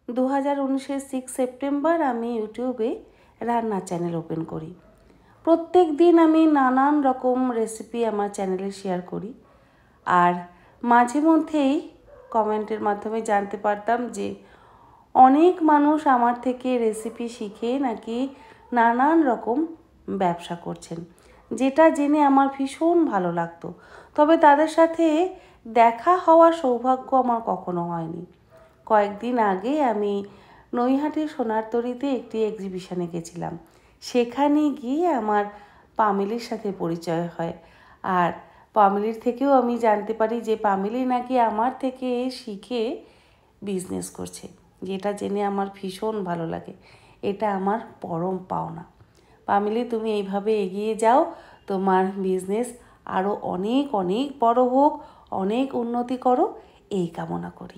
2019-এর 6 September আমি ইউটিউবে রান্নার চ্যানেল ওপেন করি। প্রত্যেক দিন আমি নানান রকম রেসিপি আমার চ্যানেলে শেয়ার করি। আর মাঝে মধ্যেই কমেন্টের মাধ্যমে জানতে পারতাম যে অনেক মানুষ আমার থেকে রেসিপি শিখে নাকি নানান রকম ব্যবসা করছেন, যেটা জেনে আমার ভীষণ ভালো লাগতো। তবে তাদের সাথে দেখা হওয়ার সৌভাগ্য আমার কখনো হয়নি। কয়েকদিন আগে আমি নৈহাটির সোনারতরীতে একটি এক্সিবিশনে গেছিলাম। সেখানে গিয়ে আমার পামেলির সাথে পরিচয় হয়। আর পামেলির থেকেও আমি জানতে পারি যে পামেলি নাকি আমার থেকে শিখে বিজনেস করছে, যেটা জেনে আমার ভীষণ ভালো লাগে। এটা আমার পরম পাওনা। পামেলি, তুমি এইভাবে এগিয়ে যাও, তোমার বিজনেস আরও অনেক অনেক বড় হোক, অনেক উন্নতি করো, এই কামনা করি।